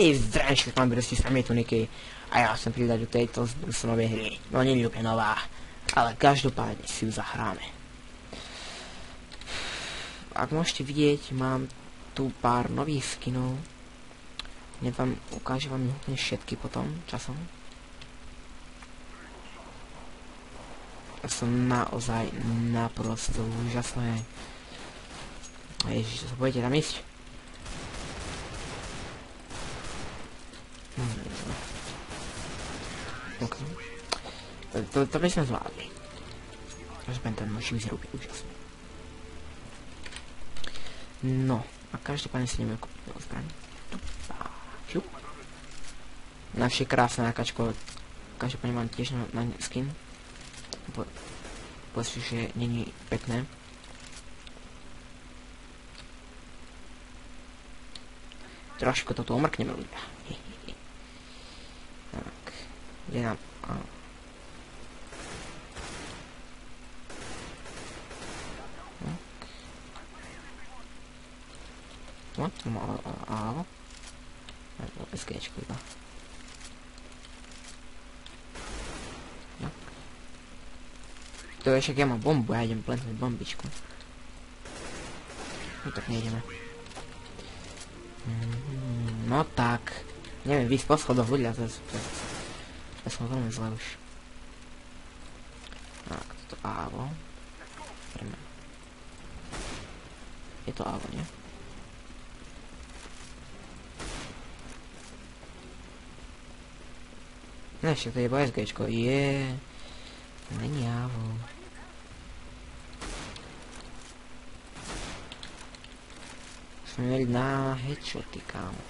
Hej, zdravím všetkých, mám bytosti, s nami je Tuniky a ja chcem pridať do tejto novej hry. No nie je úplne nová, ale každopádne si ju zahráme. Ak môžete vidieť, mám tu pár nových skinov. Ukážem vám úplne všetky potom, časom. Som naozaj naprosto úžasné. Ježiš, to sa budete tam ísť? Okay. To by sme zvládli. Každopádne ten môžem vyzerať úplne úžasný. No, a každopádne si ideme kúpiť novú zbraň. Naše krásne nakačko. Každopádne mám tiež na skin. Povedzte, že není pekné. Trošku toto omrkneme ľudia. Tak, kde nám... No, to má ávo. SGčko iba. No. To je však ja mám bombu, ja idem plentnúť bombičku. No tak nejdeme. No tak. Neviem, výsť po schodoch ľudia, to som veľmi zle už. Tak, toto ávo. Je to ávo, nie? Ne, však to je SGčko, není ávo. Sme mieli na headshoty, kámo.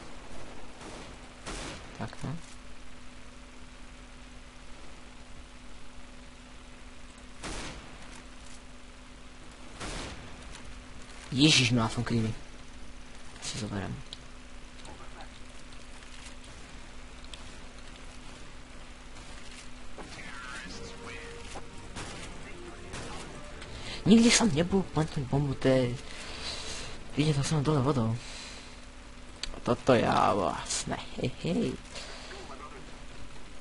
Takto. Ježiš, no ja som krivý. Si zoberiem. Nikdy som nebol plantnúť bombu, to je... Vidíte, to som dole vodou. Toto je vlastne, hej.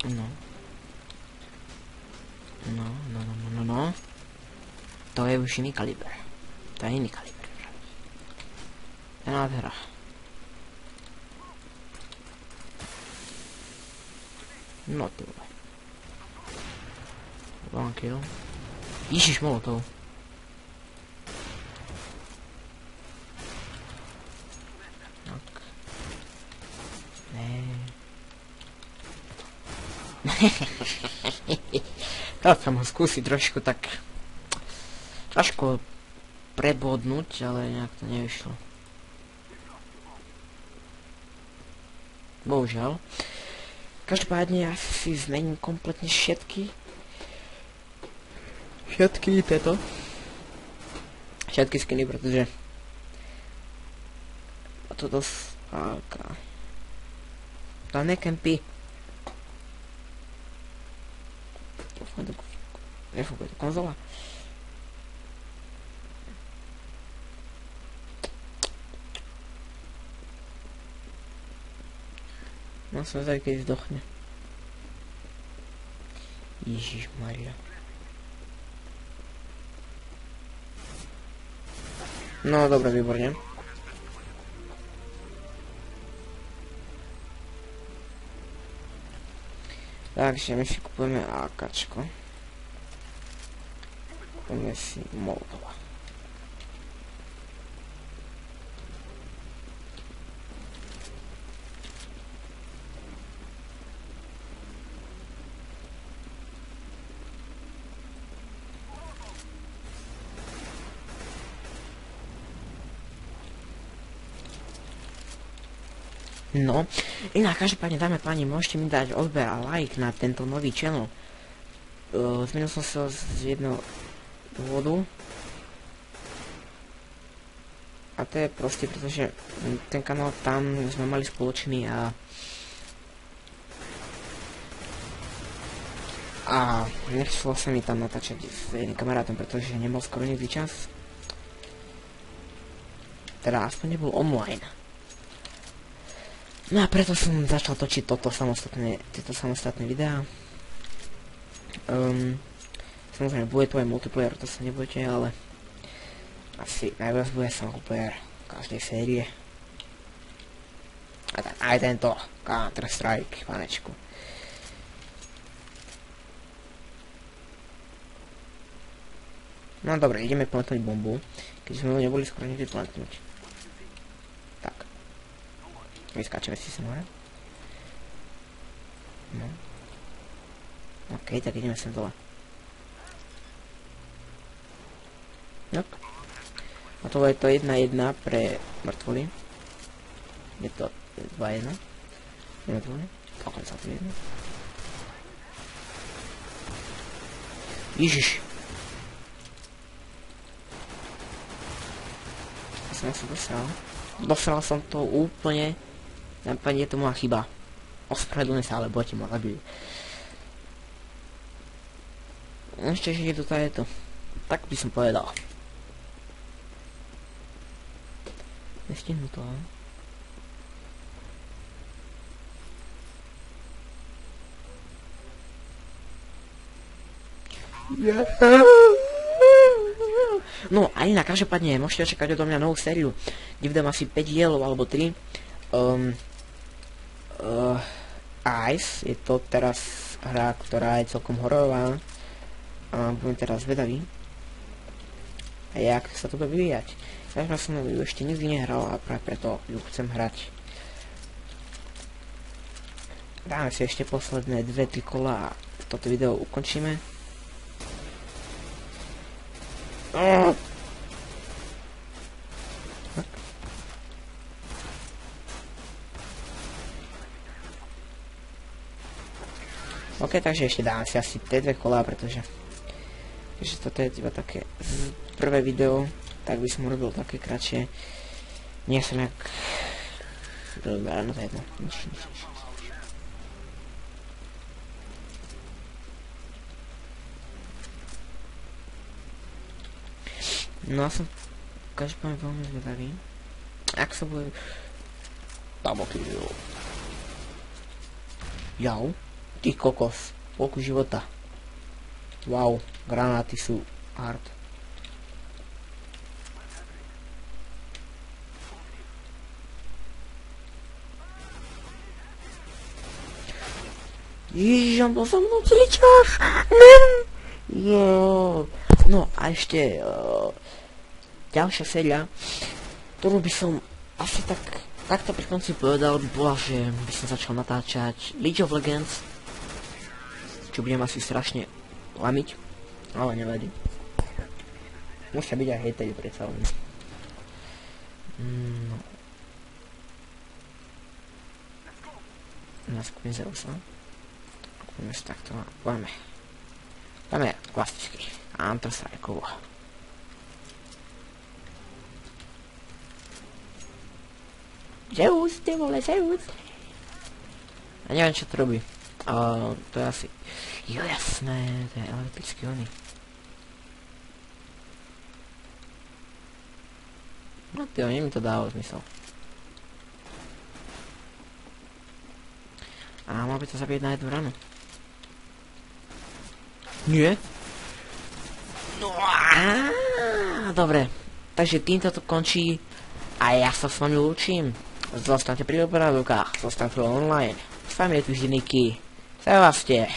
No. To je už iný kaliber. To je iný kaliber. To je nádhera. No ty vole. One kill. Ježiš, molotov. Ja som ho skúsiť trošku tak ťažko prebodnúť, ale nejak to nevyšlo. Bohužiaľ. Každopádne ja si zmením kompletne všetky skiny, pretože a to dosť tam nekempy. Nefunguje to konzola. No som zvedavý, keď zdochne. Ježišmaria. No dobre, výborne. Takže my si kupujeme AKčko. Kupujeme si Molotova. No, inak každopádne, dáme páni, môžete mi dať odber a like na tento nový channel. Zmenil som sa z jedného dôvodu. A to je proste, pretože ten kanál tam sme mali spoločný a nechcelo sa mi tam natáčať s jedným kamarátom, pretože nebol skoro nikdy čas. Teda aspoň nebol online. No a preto som začal točiť tieto samostatné videá. Samozrejme, bude to aj multiplayer, to sa nebojte, ale asi najviac bude singleplayer každej série. A aj tento Counter-Strike, panečku. No dobre, ideme plantnúť bombu, keď sme ju neboli skoro nikdy plantnúť. Tak. Vyskáčeme si sem hore. No. OK, tak ideme sem dole. Jop. A to je to 1-1 pre mŕtvoly. Je to 2-1. Mŕtvoly. Pokoj sa to 1. Ježiš. Ja som dosral. Dosral som to úplne. Napadne je to moja chyba. Ospravedlňujem sa, ale boti ma zabili. Ešte, že je to tajeto. Tak by som povedal. Nestihnú to, ale... No a inak, každopádne, môžete očakať odo mňa novú sériu, kde vydám asi 5 dielov alebo 3. Ice, je to teraz hra, ktorá je celkom hororová. Budem teraz zvedavý. A jak sa to bude vyvíjať. Ja som ju ešte nikdy nehral a práve preto ju chcem hrať. Dáme si ešte posledné 2-3 kola a toto video ukončíme. OK, takže ešte dáme si asi tie 2 kolá, pretože toto je iba také prvé video, tak by som urobil také kratšie. Nie som jak... No to je jedno. No a som každopádne veľmi zvedavý. Ak sa bude... Double kill. Jau. Ty kokos. Polku života. Wow. Granáty sú hard. Ježiš, on bol so mnou celý čas. Jo. No a ešte ďalšia séria, ktorú by som asi takto pri konci povedal, by bola, že by som začal natáčať League of Legends, čo budem asi strašne lamiť, ale nevadí. Musia byť aj hejteri predsa len. No. Naskúpim Zeusa. Kúpime si takto a Dáme klasicky. Counter-Strikeovo. Zeus, ty vole, Zeus. A neviem, čo to robí. To je asi... Jo, jasné, to je elektrický oný. No tyjo, mi to dáva zmysel. A mal by to zabíjať na jednu ranu. Nie? No dobre, takže týmto to končí a ja sa s vami učím. Zostaňte pri obrazovkách, zostaňte online. S vami je tu vždy Niky. Sebastian.